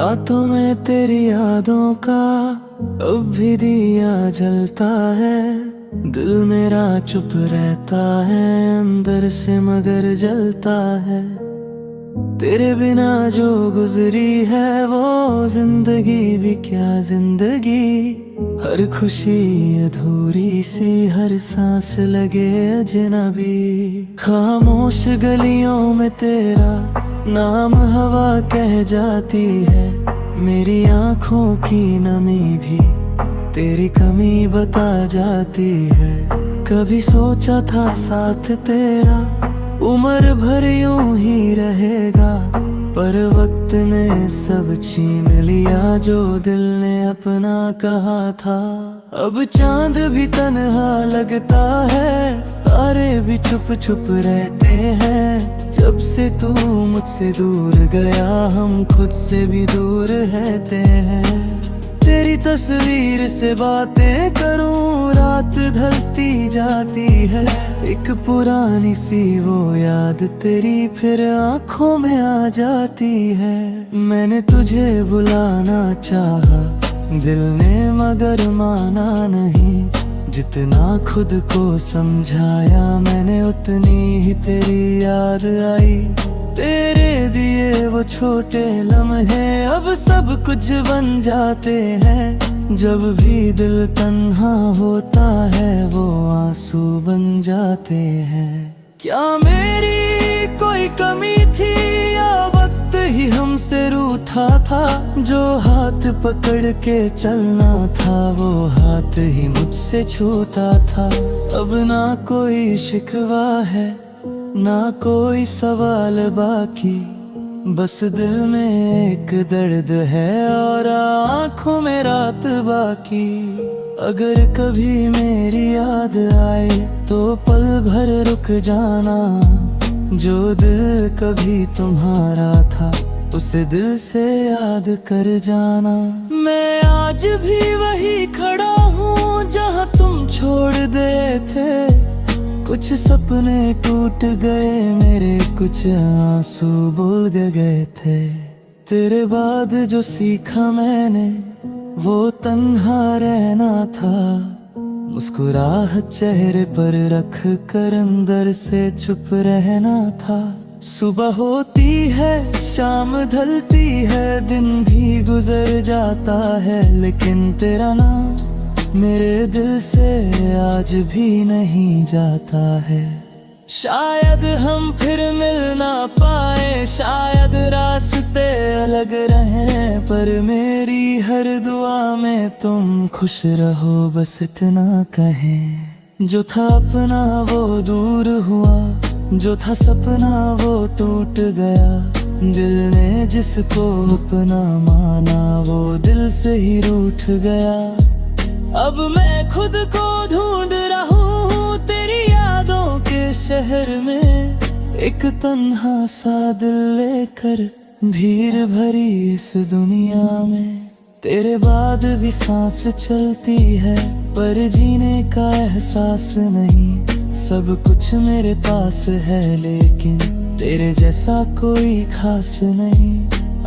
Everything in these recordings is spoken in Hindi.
रातों में तेरी यादों का अब भी दिया जलता है। दिल मेरा चुप रहता है अंदर से मगर जलता है। तेरे बिना जो गुजरी है वो जिंदगी भी क्या जिंदगी। हर खुशी अधूरी सी, हर सांस लगे अजनबी। खामोश गलियों में तेरा नाम हवा कह जाती है। मेरी आंखों की नमी भी तेरी कमी बता जाती है। कभी सोचा था साथ तेरा उम्र भर यूं ही रहेगा, पर वक्त ने सब छीन लिया जो दिल ने अपना कहा था। अब चांद भी तन्हा लगता है, तारे भी छुप छुप रहते हैं। जब से तू मुझसे दूर गया हम खुद से भी दूर रहते हैं। तेरी तस्वीर से बातें करूं रात ढलती जाती है। एक पुरानी सी वो याद तेरी फिर आंखों में आ जाती है। मैंने तुझे बुलाना चाहा दिल ने मगर माना नहीं। जितना खुद को समझाया मैंने उतनी ही तेरी याद आई। तेरे दिए वो छोटे लम्हे अब सब कुछ बन जाते हैं। जब भी दिल तन्हा होता है वो आंसू बन जाते हैं। क्या मेरी कोई कमी थी या वक्त ही हमसे रूठा था। जो हाथ पकड़ के चलना था वो हाथ ही मुझसे छूटा था। अब ना कोई शिकवा है ना कोई सवाल बाकी, बस दिल में एक दर्द है और आँखों में रात बाकी। अगर कभी मेरी याद आए तो पल भर रुक जाना। जो दिल कभी तुम्हारा था उसे दिल से याद कर जाना। मैं आज भी वही खड़ा हूँ जहाँ तुम छोड़ गए थे। कुछ सपने टूट गए मेरे, कुछ आंसू बोल गए थे। तेरे बाद जो सीखा मैंने वो तन्हा रहना था। मुस्कुराहट चेहरे पर रख कर अंदर से चुप रहना था। सुबह होती है शाम ढलती है, दिन भी गुजर जाता है, लेकिन तेरा नाम मेरे दिल से आज भी नहीं जाता है। शायद हम फिर मिल ना पाए, शायद रास्ते अलग रहें, पर मेरी हर दुआ में तुम खुश रहो बस इतना कहें। जो था अपना वो दूर हुआ, जो था सपना वो टूट गया। दिल ने जिसको अपना माना वो दिल से ही रूठ गया। अब मैं खुद को ढूंढ रहा हूँ तेरी यादों के शहर में। एक तन्हा सा दिल लेकर भीड़ भरी इस दुनिया में। तेरे बाद भी सांस चलती है पर जीने का एहसास नहीं। सब कुछ मेरे पास है लेकिन तेरे जैसा कोई खास नहीं।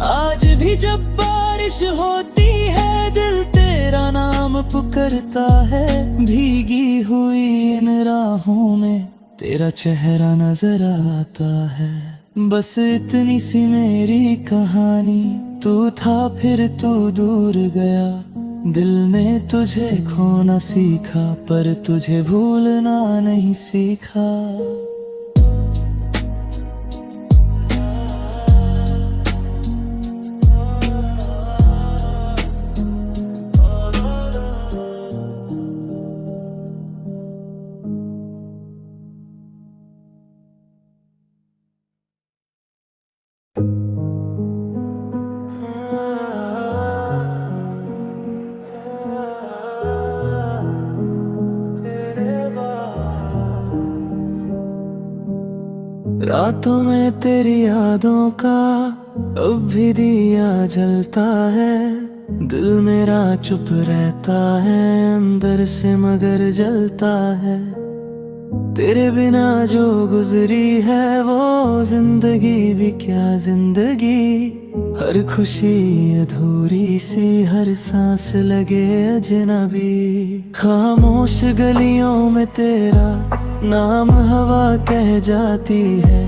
आज भी जब बारिश होती है दिल तेरा नाम पुकारता है। भीगी हुई इन राहों में तेरा चेहरा नजर आता है। बस इतनी सी मेरी कहानी, तू था फिर तू दूर गया। दिल ने तुझे खोना सीखा पर तुझे भूलना नहीं सीखा। रातों में तेरी यादों का अब भी दिया जलता है। दिल मेरा चुप रहता है अंदर से मगर जलता है। तेरे बिना जो गुजरी है वो जिंदगी भी क्या जिंदगी। हर खुशी अधूरी सी, हर सांस लगे अजनबी। खामोश गलियों में तेरा नाम हवा कह जाती है,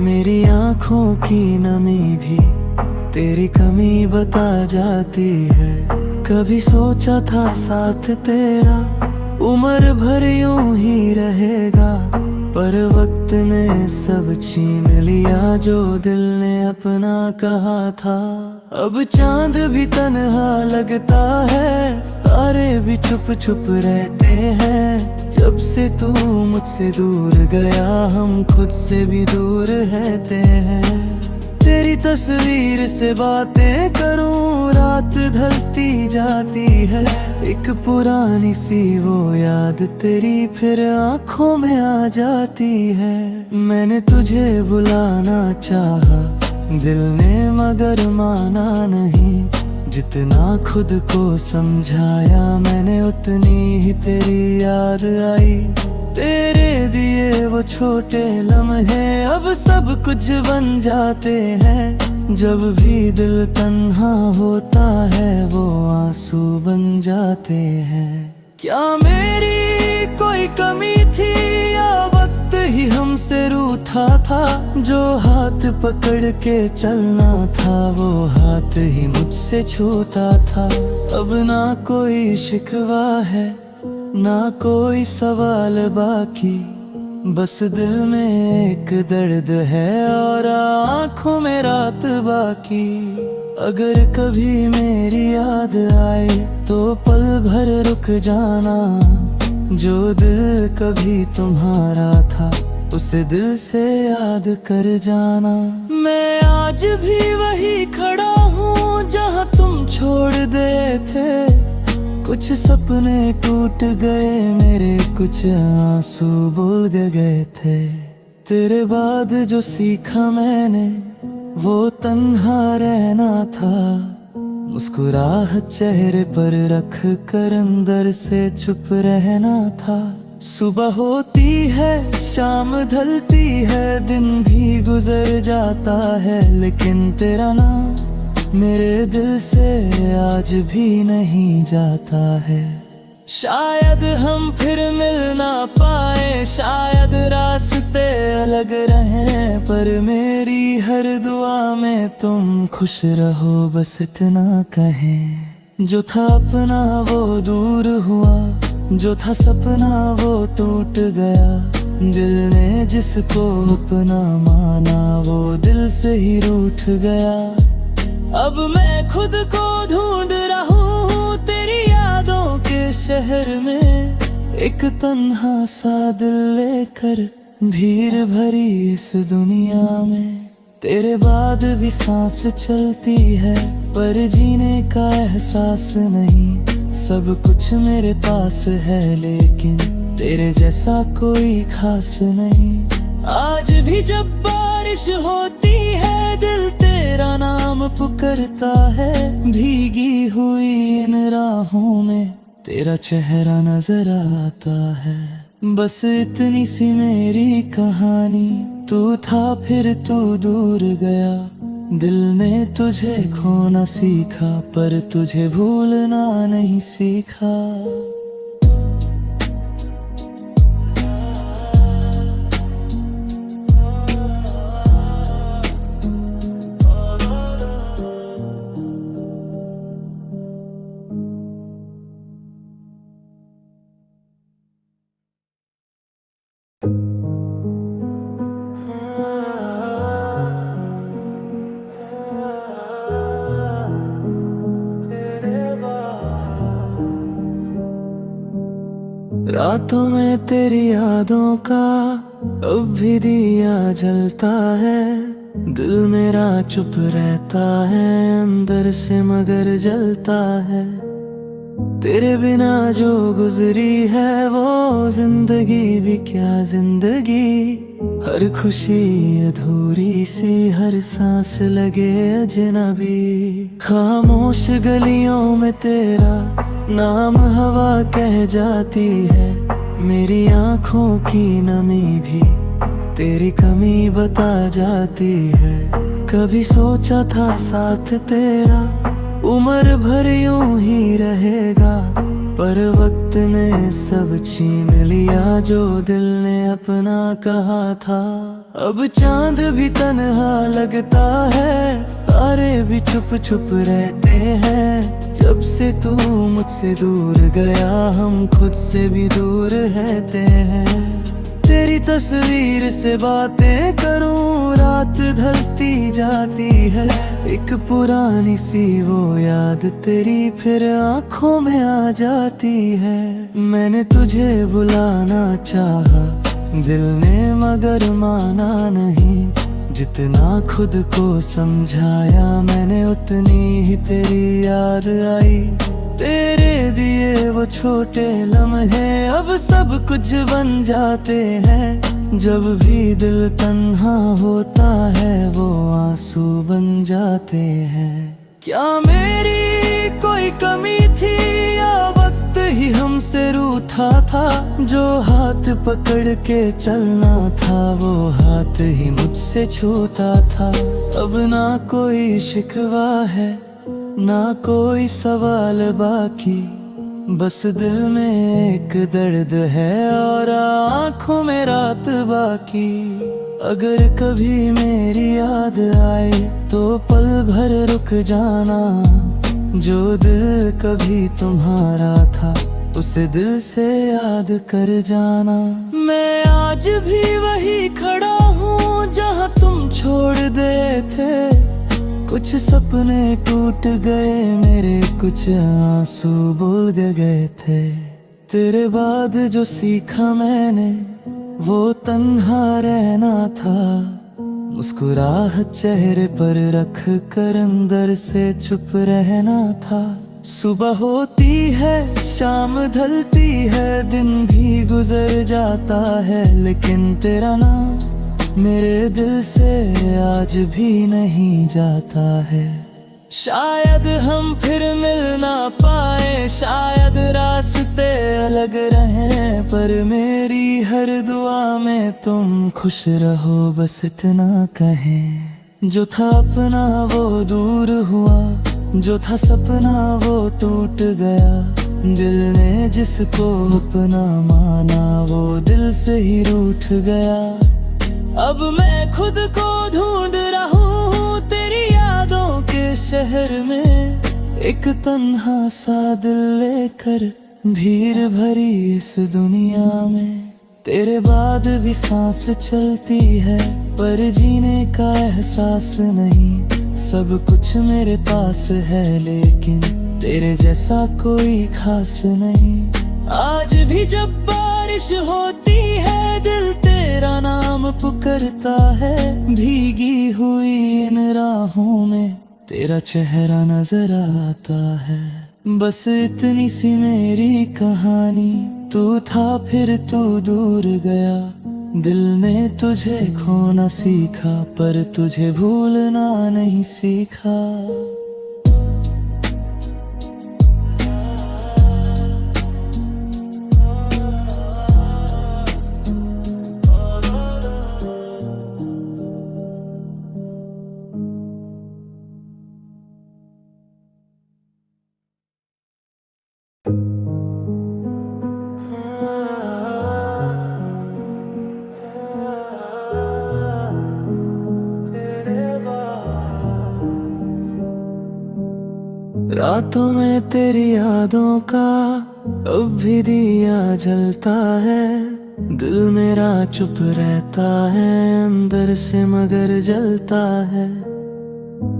मेरी आंखों की नमी भी तेरी कमी बता जाती है। कभी सोचा था साथ तेरा उम्र भर यूं ही रहेगा, पर वक्त ने सब छीन लिया जो दिल ने अपना कहा था। अब चांद भी तन्हा लगता है, तारे भी छुप छुप रहते हैं। जब से तू मुझसे दूर गया, हम खुद से भी दूर रहते हैं। तेरी तस्वीर से बातें करूं, रात ढलती जाती है। एक पुरानी सी वो याद तेरी फिर आंखों में आ जाती है। मैंने तुझे बुलाना चाहा, दिल ने मगर माना नहीं। जितना खुद को समझाया मैंने, उतनी ही तेरी याद आई। तेरे दिए वो छोटे लम्हे अब सब कुछ बन जाते हैं। जब भी दिल तन्हा होता है, वो आंसू बन जाते हैं। क्या मेरी कोई कमी थी या वक्त ही हमसे रूठा था? जो हाथ पकड़ के चलना था, वो हाथ ही मुझसे छूटा था। अब ना कोई शिकवा है, ना कोई सवाल बाकी, बस दिल में एक दर्द है और आँखों में रात बाकी। अगर कभी मेरी याद आए तो पल भर रुक जाना। जो दिल कभी तुम्हारा था, उसे दिल से याद कर जाना। मैं आज भी वही खड़ा हूँ जहाँ तुम छोड़ गए थे। कुछ सपने टूट गए मेरे, कुछ आंसू बोल गए थे। तेरे बाद जो सीखा मैंने, वो तन्हा रहना था। मुस्कुराहट चेहरे पर रख कर अंदर से चुप रहना था। सुबह होती है, शाम ढलती है, दिन भी गुजर जाता है, लेकिन तेरा नाम मेरे दिल से आज भी नहीं जाता है। शायद हम फिर मिल ना पाए, शायद रास्ते अलग रहें, पर मेरी हर दुआ में तुम खुश रहो, बस इतना कहें। जो था अपना वो दूर हुआ, जो था सपना वो टूट गया। दिल ने जिसको अपना माना, वो दिल से ही रूठ गया। अब मैं खुद को ढूंढ रहा हूँ तेरी यादों के शहर में। एक तन्हा सा दिल लेकर भीड़ भरी इस दुनिया में। तेरे बाद भी सांस चलती है, पर जीने का एहसास नहीं। सब कुछ मेरे पास है, लेकिन तेरे जैसा कोई खास नहीं। आज भी जब बारिश होती है, दिल तेरा नाम पुकारता है। भीगी हुई इन राहों में तेरा चेहरा नजर आता है। बस इतनी सी मेरी कहानी, तू था फिर तू दूर गया। दिल ने तुझे खोना सीखा, पर तुझे भूलना नहीं सीखा। रातों में तेरी यादों का अब भी दिया जलता है। दिल मेरा चुप रहता है अंदर से, मगर जलता है। तेरे बिना जो गुजरी है वो जिंदगी भी क्या जिंदगी। हर खुशी अधूरी सी, हर सांस लगे अजनबी। खामोश गलियों में तेरा नाम हवा कह जाती है। मेरी आंखों की नमी भी तेरी कमी बता जाती है। कभी सोचा था साथ तेरा उम्र भर यूं ही रहेगा, पर वक्त ने सब छीन लिया जो दिल ने अपना कहा था। अब चांद भी तन्हा लगता है, तारे भी छुप छुप रहते हैं। जब से तू मुझसे दूर गया, हम खुद से भी दूर रहते हैं। तेरी तस्वीर से बातें करूं, रात ढलती जाती है। एक पुरानी सी वो याद तेरी फिर आंखों में आ जाती है। मैंने तुझे बुलाना चाहा, दिल ने मगर माना नहीं। जितना खुद को समझाया मैंने, उतनी ही तेरी याद आई। तेरे दिए वो छोटे लम्हे अब सब कुछ बन जाते हैं। जब भी दिल तन्हा होता है, वो आंसू बन जाते हैं। क्या मेरी कोई कमी थी या वक्त ही हमसे रूठा था? जो हाथ पकड़ के चलना था, वो हाथ ही मुझसे छूटा था। अब ना कोई शिकवा है, ना कोई सवाल बाकी, बस दिल में एक दर्द है और आँखों में रात बाकी। अगर कभी मेरी याद आए तो पल भर रुक जाना। जो दिल कभी तुम्हारा था, उसे दिल से याद कर जाना। मैं आज भी वही खड़ा हूँ जहाँ तुम छोड़ गए थे। कुछ सपने टूट गए मेरे, कुछ आंसू बूझ गए थे। तेरे बाद जो सीखा मैंने, वो तन्हा रहना था। मुस्कुराहट चेहरे पर रख कर अंदर से चुप रहना था। सुबह होती है, शाम ढलती है, दिन भी गुजर जाता है, लेकिन तेरा नाम मेरे दिल से आज भी नहीं जाता है। शायद हम फिर मिल ना पाए, शायद रास्ते अलग रहें, पर मेरी हर दुआ में तुम खुश रहो, बस इतना कहें। जो था अपना वो दूर हुआ, जो था सपना वो टूट गया। दिल ने जिसको अपना माना, वो दिल से ही रूठ गया। अब मैं खुद को ढूंढ रहा हूँ तेरी यादों के शहर में। एक तन्हा सा दिल लेकर भीड़ भरी इस दुनिया में। तेरे बाद भी सांस चलती है, पर जीने का एहसास नहीं। सब कुछ मेरे पास है, लेकिन तेरे जैसा कोई खास नहीं। आज भी जब बारिश होती है, दिल तेरा नाम पुकारता है। भीगी हुई इन राहों में तेरा चेहरा नजर आता है। बस इतनी सी मेरी कहानी, तू था फिर तू दूर गया। दिल ने तुझे खोना सीखा, पर तुझे भूलना नहीं सीखा। रातों में तेरी यादों का अब भी दिया जलता है। दिल मेरा चुप रहता है, अंदर से मगर जलता है।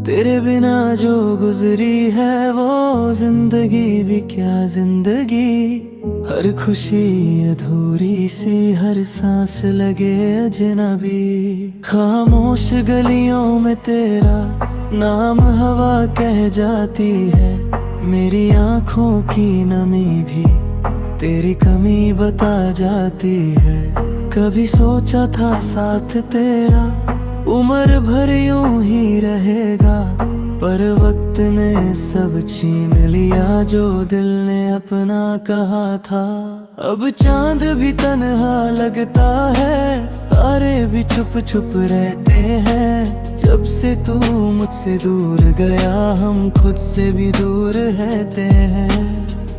तेरे बिना जो गुजरी है वो जिंदगी भी क्या जिंदगी। हर खुशी अधूरी सी, हर सांस लगे अजनबी। खामोश गलियों में तेरा नाम हवा कह जाती है। मेरी आँखों की नमी भी तेरी कमी बता जाती है। कभी सोचा था साथ तेरा उम्र भर यूं ही रहेगा, पर वक्त ने सब छीन लिया जो दिल ने अपना कहा था। अब चांद भी तन्हा लगता है, तारे भी छुप छुप रहते हैं। जब से तू मुझसे दूर गया, हम खुद से भी दूर रहते हैं।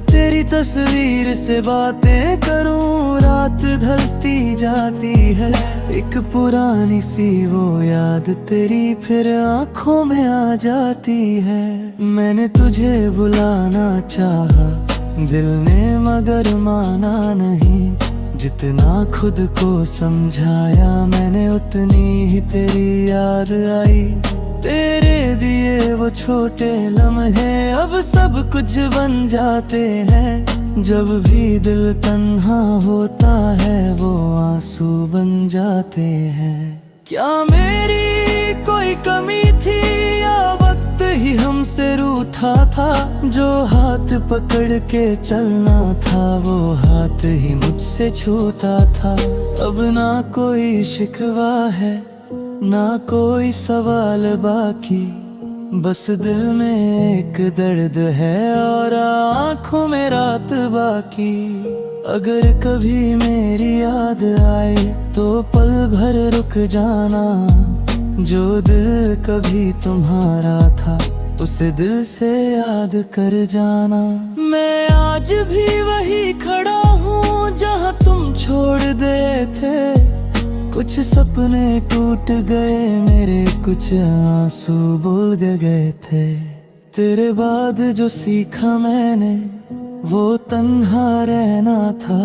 तेरी तस्वीर से बातें करूं, रात ढलती जाती है। एक पुरानी सी वो याद तेरी फिर आंखों में आ जाती है। मैंने तुझे बुलाना चाहा दिल ने मगर माना नहीं। जितना खुद को समझाया मैंने, उतनी ही तेरी याद आई। तेरे दिए वो छोटे लम्हे अब सब कुछ बन जाते हैं। जब भी दिल तन्हा होता है, वो आंसू बन जाते हैं। क्या मेरी कोई कमी थी या वक्त ही हमसे रूठा था? जो हाथ पकड़ के चलना था, वो हाथ ही मुझसे छूटा था। अब ना कोई शिकवा है, ना कोई सवाल बाकी, बस दिल में एक दर्द है और आँखों में रात बाकी। अगर कभी मेरी याद आए तो पल भर रुक जाना। जो दिल कभी तुम्हारा था, उसे दिल से याद कर जाना। मैं आज भी वही खड़ा हूँ जहाँ तुम छोड़ गए थे। कुछ सपने टूट गए मेरे, कुछ आंसू बोल गए थे। तेरे बाद जो सीखा मैंने, वो तन्हा रहना था।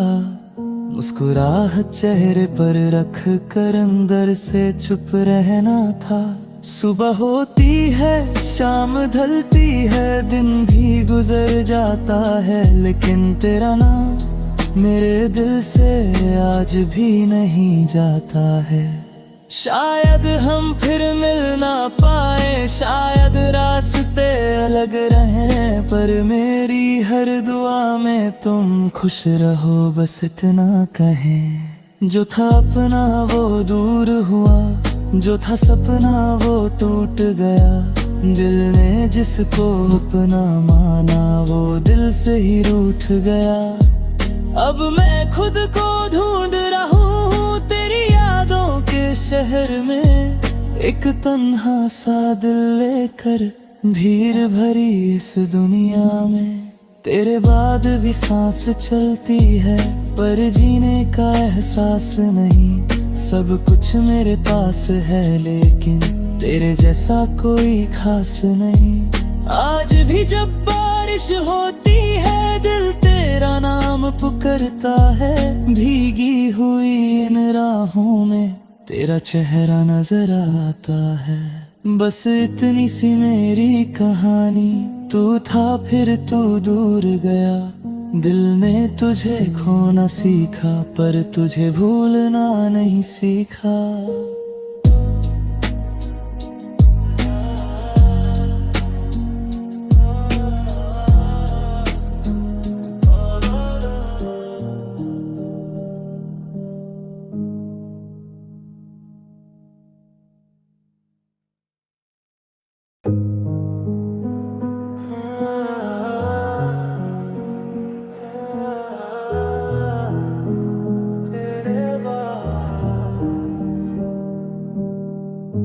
मुस्कुराहट चेहरे पर रख कर अंदर से चुप रहना था। सुबह होती है, शाम ढलती है, दिन भी गुजर जाता है, लेकिन तेरा नाम मेरे दिल से आज भी नहीं जाता है। शायद हम फिर मिल ना पाए, शायद रास्ते अलग रहें, पर मेरी हर दुआ में तुम खुश रहो, बस इतना कहें। जो था अपना वो दूर हुआ, जो था सपना वो टूट गया। दिल ने जिसको अपना माना, वो दिल से ही रूठ गया। अब मैं खुद को ढूंढ रहा हूँ तेरी यादों के शहर में। एक तन्हा सा दिल लेकर भीड़ भरी इस दुनिया में। तेरे बाद भी सांस चलती है, पर जीने का एहसास नहीं। सब कुछ मेरे पास है, लेकिन तेरे जैसा कोई खास नहीं। आज भी जब बारिश होती है, दिल तेरा नाम पुकारता है। भीगी हुई इन राहों में तेरा चेहरा नजर आता है। बस इतनी सी मेरी कहानी, तू था फिर तू दूर गया। दिल ने तुझे खोना सीखा, पर तुझे भूलना नहीं सीखा।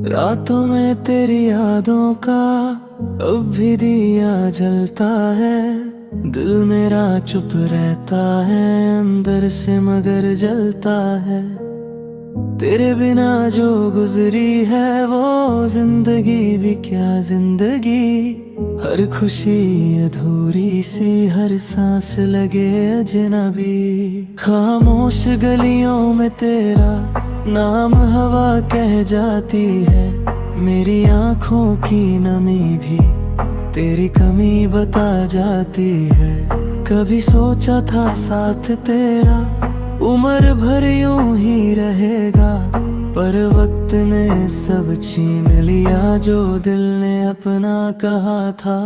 रातों में तेरी यादों का अब भी दिया जलता है। दिल मेरा चुप रहता है अंदर से, मगर जलता है। तेरे बिना जो गुजरी है वो जिंदगी भी क्या जिंदगी। हर खुशी अधूरी सी, हर सांस लगे अजनबी। खामोश गलियों में तेरा नाम हवा कह जाती है। मेरी आँखों की नमी भी तेरी कमी बता जाती है। कभी सोचा था साथ तेरा उम्र भर यूं ही रहेगा, पर वक्त ने सब छीन लिया जो दिल ने अपना कहा था।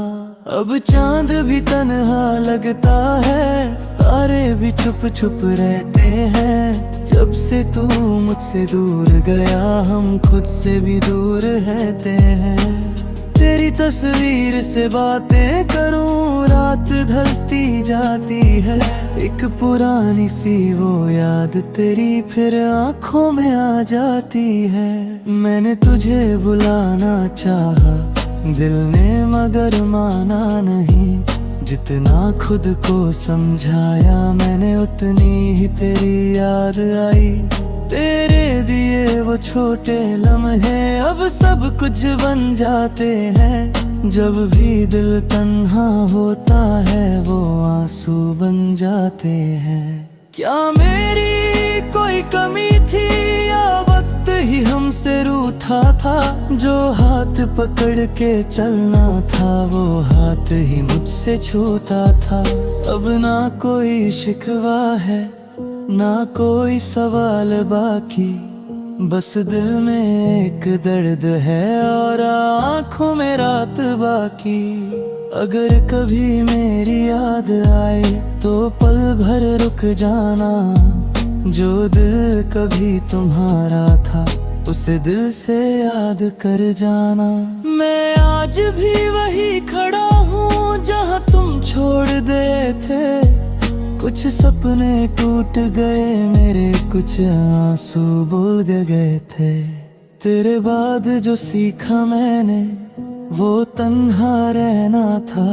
अब चांद भी तन्हा लगता है, तारे भी छुप छुप रहते हैं। जब से तू मुझसे दूर गया, हम खुद से भी दूर रहते हैं। तेरी तस्वीर से बातें करूं, रात ढलती जाती है। एक पुरानी सी वो याद तेरी फिर आंखों में आ जाती है। मैंने तुझे बुलाना चाहा दिल ने मगर माना नहीं। जितना खुद को समझाया मैंने उतनी ही तेरी याद आई। तेरे दिए वो छोटे लम्हे अब सब कुछ बन जाते हैं। जब भी दिल तन्हा होता है वो आंसू बन जाते हैं। क्या मेरी कोई कमी थी या वक्त ही हमसे रूठा था? जो हाथ पकड़ के चलना था वो हाथ ही मुझसे छूटा था। अब ना कोई शिकवा है ना कोई सवाल बाकी, बस दिल में एक दर्द है और आँखों में रात बाकी। अगर कभी मेरी याद आए तो पल भर रुक जाना। जो दिल कभी तुम्हारा था उसे दिल से याद कर जाना। मैं आज भी वही खड़ा हूँ जहाँ तुम छोड़ गए थे। कुछ सपने टूट गए मेरे, कुछ आंसू बोल गए थे। तेरे बाद जो सीखा मैंने वो तन्हा रहना था।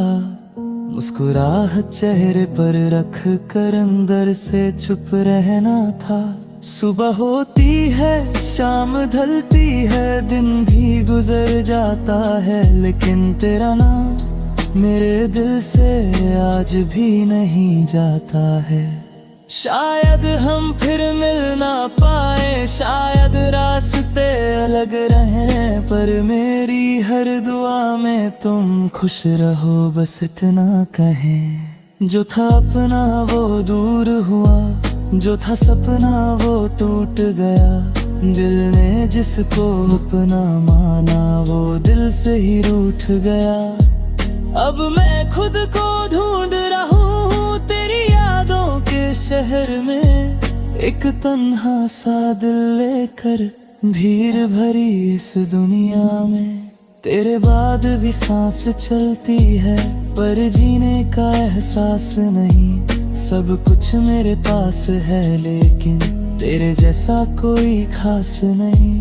मुस्कुराहट चेहरे पर रख कर अंदर से चुप रहना था। सुबह होती है शाम ढलती है, दिन भी गुजर जाता है, लेकिन तेरा नाम मेरे दिल से आज भी नहीं जाता है। शायद हम फिर मिल ना पाए, शायद रास्ते अलग रहें, पर मेरी हर दुआ में तुम खुश रहो बस इतना कहें। जो था अपना वो दूर हुआ, जो था सपना वो टूट गया। दिल ने जिसको अपना माना वो दिल से ही रूठ गया। अब मैं खुद को ढूंढ रहा हूँ तेरी यादों के शहर में। एक तन्हा सा दिल लेकर भीड़ भरी इस दुनिया में। तेरे बाद भी सांस चलती है पर जीने का एहसास नहीं। सब कुछ मेरे पास है लेकिन तेरे जैसा कोई खास नहीं।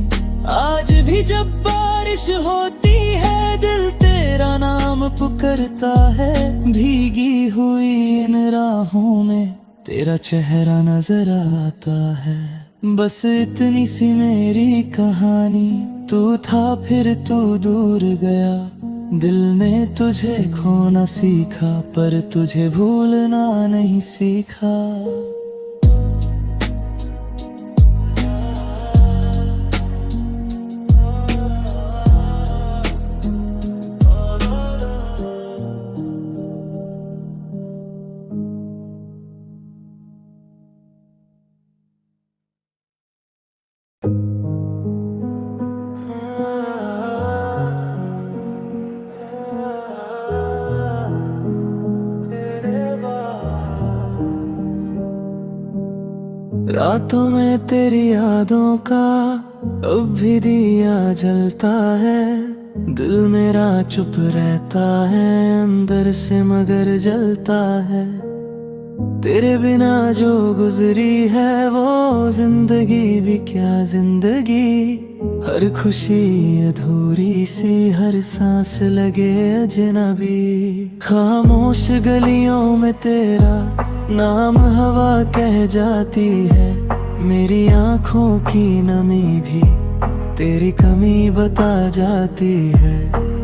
आज भी जब बारिश होती है दिल तेरा नाम पुकारता है। भीगी हुई इन राहों में तेरा चेहरा नजर आता है। बस इतनी सी मेरी कहानी, तू था फिर तू दूर गया। दिल ने तुझे खोना सीखा पर तुझे भूलना नहीं सीखा। रातों में तेरी यादों का अब भी दिया जलता है। दिल मेरा चुप रहता है अंदर से मगर जलता है। तेरे बिना जो गुजरी है वो जिंदगी भी क्या जिंदगी। हर खुशी अधूरी सी, हर सांस लगे अजनबी। खामोश गलियों में तेरा नाम हवा कह जाती है। मेरी आँखों की नमी भी तेरी कमी बता जाती है।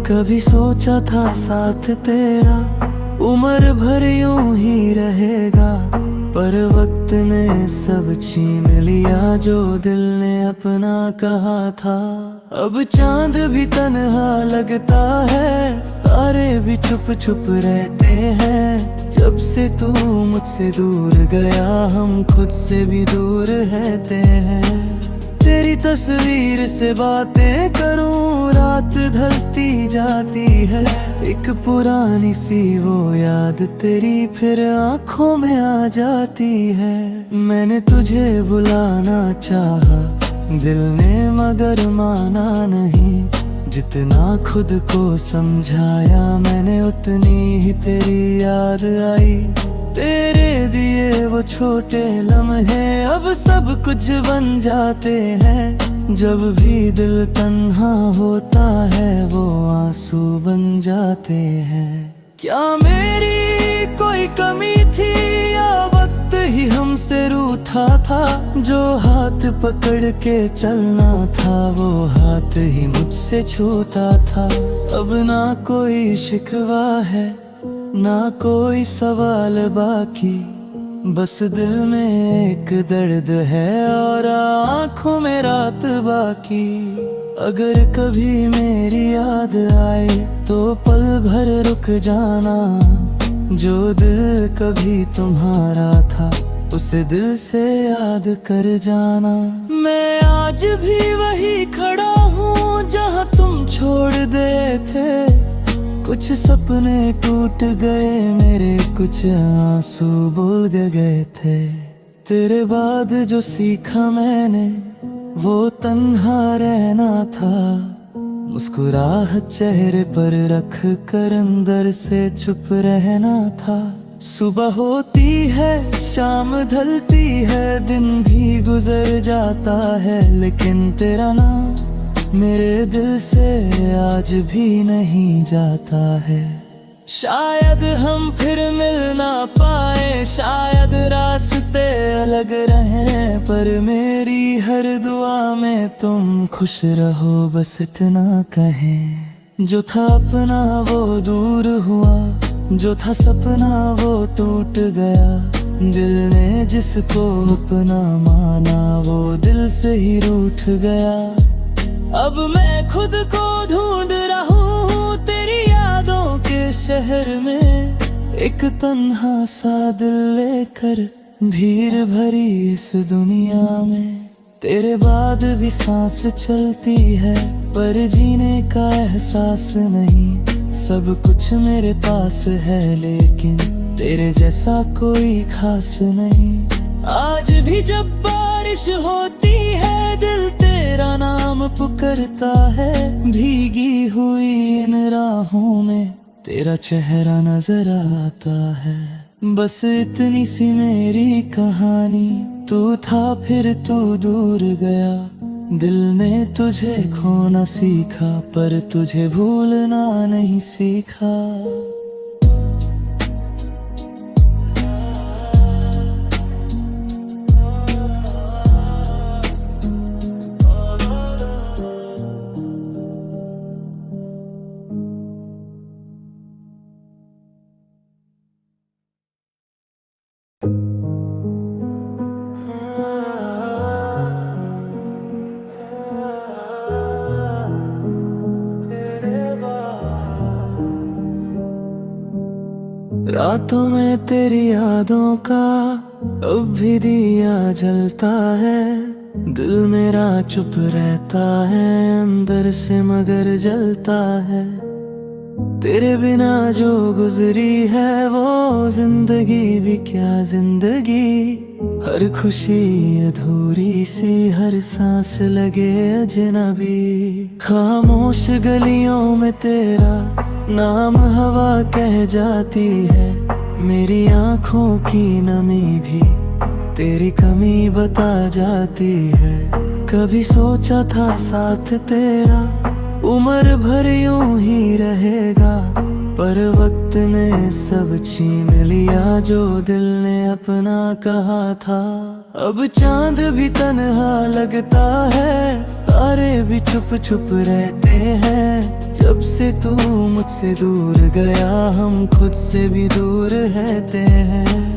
कभी सोचा था साथ तेरा उम्र भर यूं ही रहेगा, पर वक्त ने सब छीन लिया जो दिल ने अपना कहा था। अब चांद भी तन्हा लगता है, तारे भी छुप छुप रहते हैं। जब से तू मुझसे दूर गया हम खुद से भी दूर रहते हैं। तेरी तस्वीर से बातें करूं, रात ढलती जाती है। एक पुरानी सी वो याद तेरी फिर आंखों में आ जाती है। मैंने तुझे बुलाना चाहा दिल ने मगर माना नहीं। जितना खुद को समझाया मैंने उतनी ही तेरी याद आई। तेरे दिए वो छोटे लम्हे अब सब कुछ बन जाते हैं। जब भी दिल तन्हा होता है वो आंसू बन जाते हैं। क्या मेरी कोई कमी थी या वक्त ही हमसे रूठा था? जो हाथ पकड़ के चलना था वो हाथ ही मुझसे छूटा था। अब ना कोई शिकवा है ना कोई सवाल बाकी, बस दिल में एक दर्द है और आँखों में रात बाकी। अगर कभी मेरी याद आए तो पल भर रुक जाना। जो दिल कभी तुम्हारा था उसे दिल से याद कर जाना। मैं आज भी वही खड़ा हूँ जहाँ तुम छोड़ गए थे। कुछ सपने टूट गए मेरे, कुछ आंसू बोल गए थे। तेरे बाद जो सीखा मैंने वो तन्हा रहना था। मुस्कुराहट चेहरे पर रख कर अंदर से चुप रहना था। सुबह होती है शाम ढलती है दिन भी गुजर जाता है, लेकिन तेरा नाम मेरे दिल से आज भी नहीं जाता है। शायद हम फिर मिल ना पाए, शायद रास्ते अलग रहें, पर मेरी हर दुआ में तुम खुश रहो बस इतना कहें। जो था अपना वो दूर हुआ, जो था सपना वो टूट गया। दिल ने जिसको अपना माना वो दिल से ही रूठ गया। अब मैं खुद को ढूंढ रहा हूँ तेरी यादों के शहर में। एक तन्हा सा दिल लेकर भीड़ भरी इस दुनिया में। तेरे बाद भी सांस चलती है पर जीने का एहसास नहीं। सब कुछ मेरे पास है लेकिन तेरे जैसा कोई खास नहीं। आज भी जब बारिश होती है दिल तेरा नाम पुकारता है। भीगी हुई इन राहों में तेरा चेहरा नजर आता है। बस इतनी सी मेरी कहानी, तू था फिर तू दूर गया। दिल ने तुझे खोना सीखा पर तुझे भूलना नहीं सीखा। रातों में तेरी यादों का अब भी दिया जलता है। दिल मेरा चुप रहता है अंदर से मगर जलता है। तेरे बिना जो गुजरी है वो जिंदगी भी क्या जिंदगी। हर खुशी अधूरी सी, हर सांस लगे अजनबी। खामोश गलियों में तेरा नाम हवा कह जाती है। मेरी आँखों की नमी भी तेरी कमी बता जाती है। कभी सोचा था साथ तेरा उम्र भर यूं ही रहेगा, पर वक्त ने सब छीन लिया जो दिल ने अपना कहा था। अब चांद भी तन्हा लगता है, तारे भी छुप छुप रहते हैं। जब से तू मुझसे दूर गया हम खुद से भी दूर रहते हैं।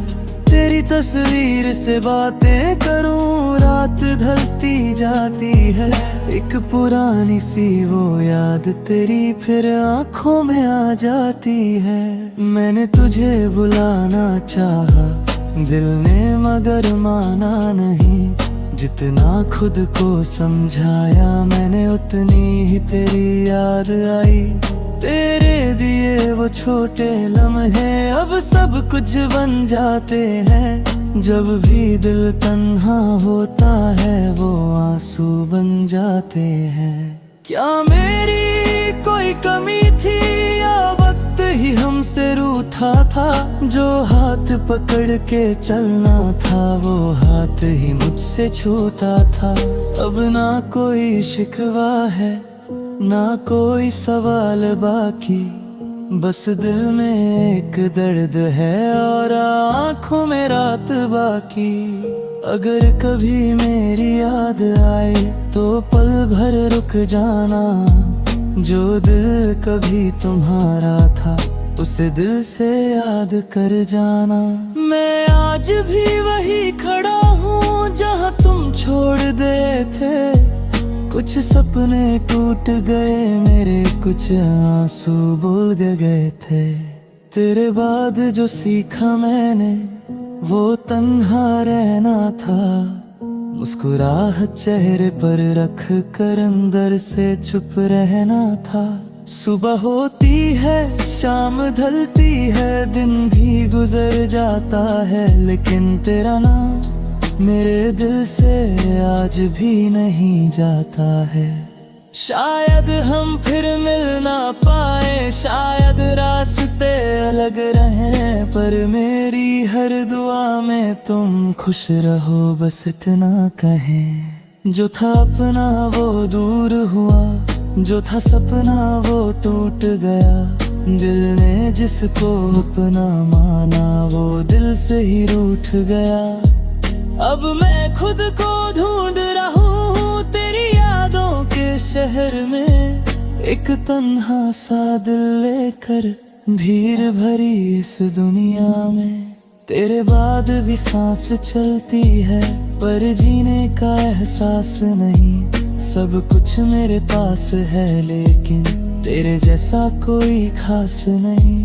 तेरी तस्वीर से बातें करूं रात ढलती जाती है। एक पुरानी सी वो याद तेरी फिर आंखों में आ जाती है। मैंने तुझे बुलाना चाहा दिल ने मगर माना नहीं। जितना खुद को समझाया मैंने उतनी ही तेरी याद आई। तेरे दिए वो छोटे लम्हे अब सब कुछ बन जाते हैं। जब भी दिल तन्हा होता है वो आंसू बन जाते हैं। क्या मेरी कोई कमी थी या वक्त ही हमसे रूठा था? जो हाथ पकड़ के चलना था वो हाथ ही मुझसे छूटा था। अब ना कोई शिकवा है ना कोई सवाल बाकी, बस दिल में एक दर्द है और आँखों में रात बाकी। अगर कभी मेरी याद आए तो पल भर रुक जाना, जो दिल कभी तुम्हारा था उसे दिल से याद कर जाना। मैं आज भी वही खड़ा हूँ जहाँ तुम छोड़ गए थे। कुछ सपने टूट गए मेरे, कुछ आंसू भूल गए थे। तेरे बाद जो सीखा मैंने वो तन्हा रहना था। मुस्कुराहट चेहरे पर रख कर अंदर से चुप रहना था। सुबह होती है शाम ढलती है, दिन भी गुजर जाता है, लेकिन तेरा नाम मेरे दिल से आज भी नहीं जाता है। शायद हम फिर मिल ना पाए, शायद रास्ते अलग रहें, पर मेरी हर दुआ में तुम खुश रहो बस इतना कहें। जो था अपना वो दूर हुआ, जो था सपना वो टूट गया। दिल ने जिसको अपना माना वो दिल से ही रूठ गया। अब मैं खुद को ढूंढ रहा हूँ तेरी यादों के शहर में, एक तन्हा सा दिल लेकर भीड़ भरी इस दुनिया में। तेरे बाद भी सांस चलती है पर जीने का एहसास नहीं। सब कुछ मेरे पास है लेकिन तेरे जैसा कोई खास नहीं।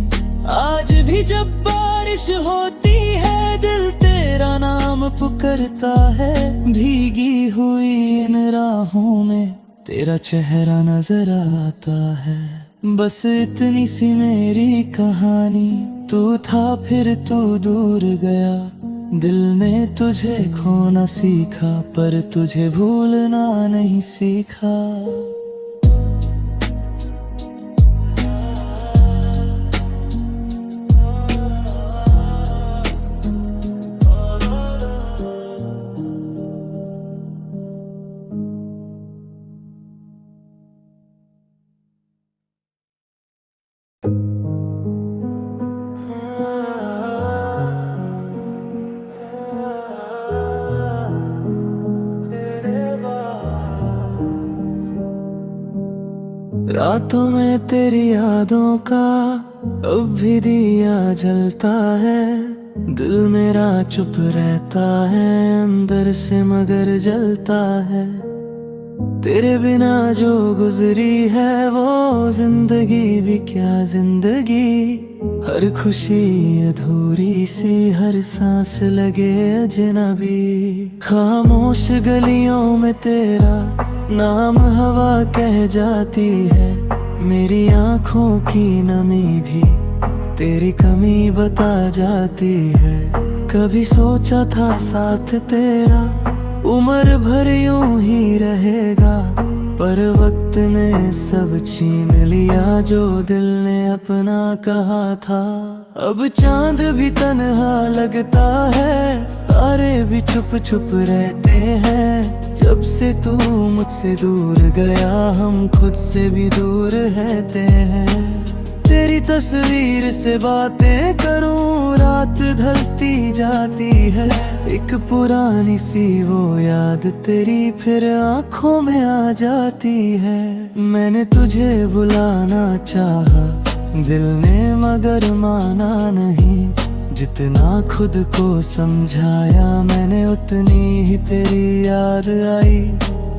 आज भी जब बारिश होती है दिल तेरा नाम पुकारता है। भीगी हुई इन राहों में तेरा चेहरा नजर आता है। बस इतनी सी मेरी कहानी, तू था फिर तू दूर गया। दिल ने तुझे खोना सीखा पर तुझे भूलना नहीं सीखा। रातों में तेरी यादों का अब भी दिया जलता है। दिल मेरा चुप रहता है अंदर से मगर जलता है। तेरे बिना जो गुजरी है वो जिंदगी भी क्या जिंदगी। हर खुशी अधूरी सी, हर सांस लगे अजनबी। खामोश गलियों में तेरा नाम हवा कह जाती है। मेरी आँखों की नमी भी तेरी कमी बता जाती है। कभी सोचा था साथ तेरा उम्र भर यूं ही रहेगा, पर वक्त ने सब छीन लिया जो दिल ने अपना कहा था। अब चांद भी तन्हा लगता है, तारे भी चुप चुप रहते हैं। जब से तू मुझसे दूर गया हम खुद से भी दूर रहते हैं। तेरी तस्वीर से बातें करूं रात ढलती जाती है। एक पुरानी सी वो याद तेरी फिर आंखों में आ जाती है। मैंने तुझे बुलाना चाहा दिल ने मगर माना नहीं। जितना खुद को समझाया मैंने उतनी ही तेरी याद आई।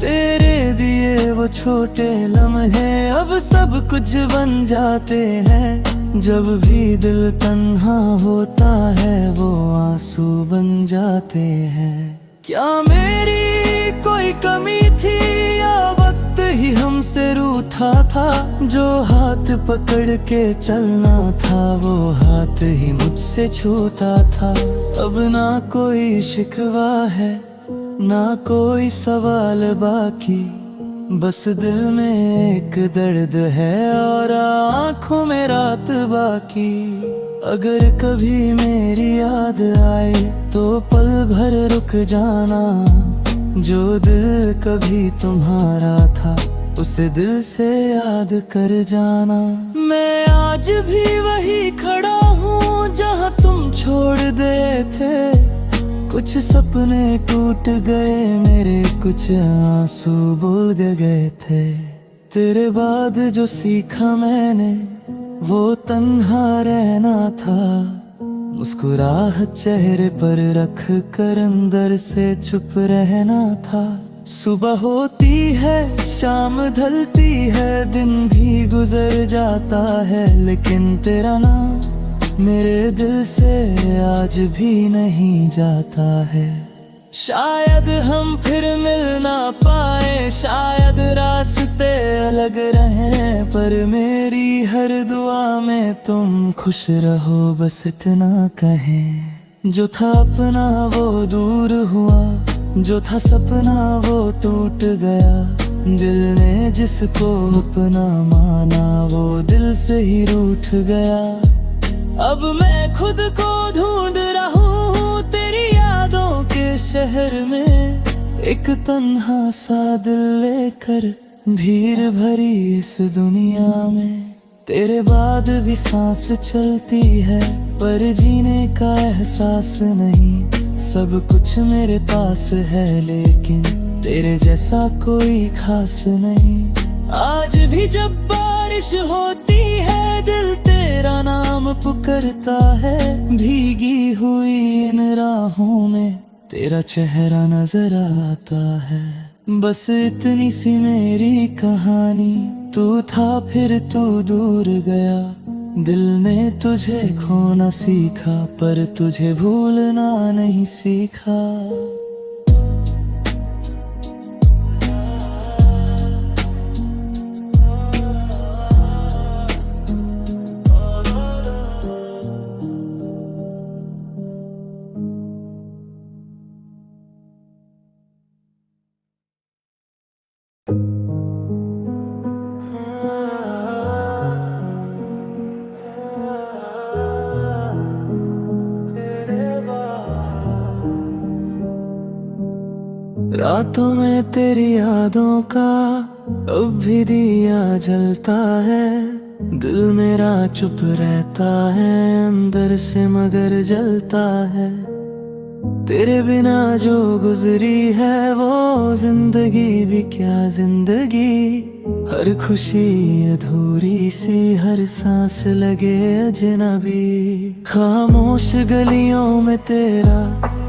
तेरे दिए वो छोटे लम्हे अब सब कुछ बन जाते हैं। जब भी दिल तन्हा होता है वो आंसू बन जाते हैं। क्या मेरी कोई कमी थी या वक्त ही हमसे रूठा था? जो हाथ पकड़ के चलना था वो हाथ ही मुझसे छूटा था। अब ना कोई शिकवा है ना कोई सवाल बाकी, बस दिल में एक दर्द है और आँखों में रात बाकी। अगर कभी मेरी याद आए तो पल भर रुक जाना। जो दिल कभी तुम्हारा था उसे दिल से याद कर जाना। मैं आज भी वही खड़ा हूँ जहाँ तुम छोड़ गए थे। कुछ सपने टूट गए मेरे, कुछ आंसू बोल गए थे। तेरे बाद जो सीखा मैंने वो तन्हा रहना था। मुस्कुराहट चेहरे पर रख कर अंदर से चुप रहना था। सुबह होती है शाम ढलती है, दिन भी गुजर जाता है, लेकिन तेरा नाम मेरे दिल से आज भी नहीं जाता है। शायद हम फिर मिल ना पाए, शायद रास्ते अलग रहें, पर मेरी हर दुआ में तुम खुश रहो बस इतना कहें। जो था अपना वो दूर हुआ, जो था सपना वो टूट गया। दिल ने जिसको अपना माना वो दिल से ही रूठ गया। अब मैं खुद को ढूंढ रहा हूँ तेरी यादों के शहर में। एक तन्हा सा दिल लेकर भीड़ भरी इस दुनिया में। तेरे बाद भी सांस चलती है पर जीने का एहसास नहीं। सब कुछ मेरे पास है लेकिन तेरे जैसा कोई खास नहीं। आज भी जब बारिश होती है दिल तेरा नाम पुकारता है। भीगी हुई इन राहों में तेरा चेहरा नजर आता है। बस इतनी सी मेरी कहानी, तू था फिर तू दूर गया। दिल ने तुझे खोना सीखा पर तुझे भूलना नहीं सीखा। रातों में तेरी यादों का अब भी दिया जलता है। दिल मेरा चुप रहता है अंदर से मगर जलता है। तेरे बिना जो गुजरी है वो जिंदगी भी क्या जिंदगी। हर खुशी अधूरी सी, हर सांस लगे अजनबी। खामोश गलियों में तेरा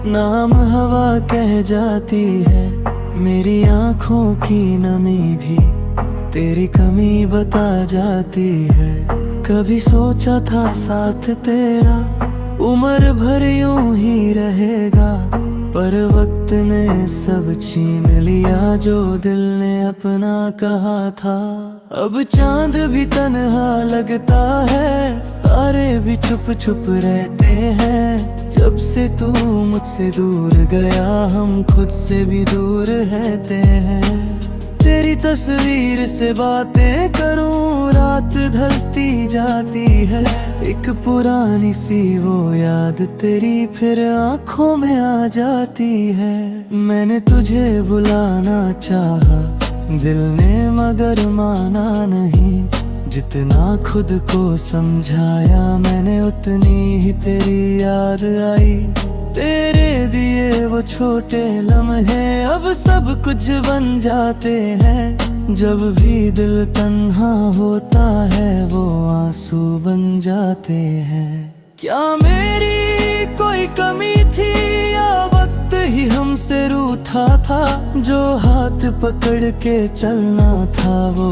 नाम हवा कह जाती है। मेरी आंखों की नमी भी तेरी कमी बता जाती है। कभी सोचा था साथ तेरा उम्र भर यूं ही रहेगा, पर वक्त ने सब छीन लिया जो दिल ने अपना कहा था। अब चांद भी तन्हा लगता है, तारे भी चुप चुप रहते हैं। जब से तू मुझसे दूर गया हम खुद से भी दूर रहते हैं। तेरी तस्वीर से बातें करूं रात ढलती जाती है। एक पुरानी सी वो याद तेरी फिर आंखों में आ जाती है। मैंने तुझे बुलाना चाहा दिल ने मगर माना नहीं। जितना खुद को समझाया मैंने उतनी ही तेरी याद आई। तेरे दिए वो छोटे लम्हे अब सब कुछ बन जाते हैं। जब भी दिल तन्हा होता है वो आंसू बन जाते हैं। क्या मेरी कोई कमी थी या वक्त ही हमसे रूठा था। जो हाथ पकड़ के चलना था वो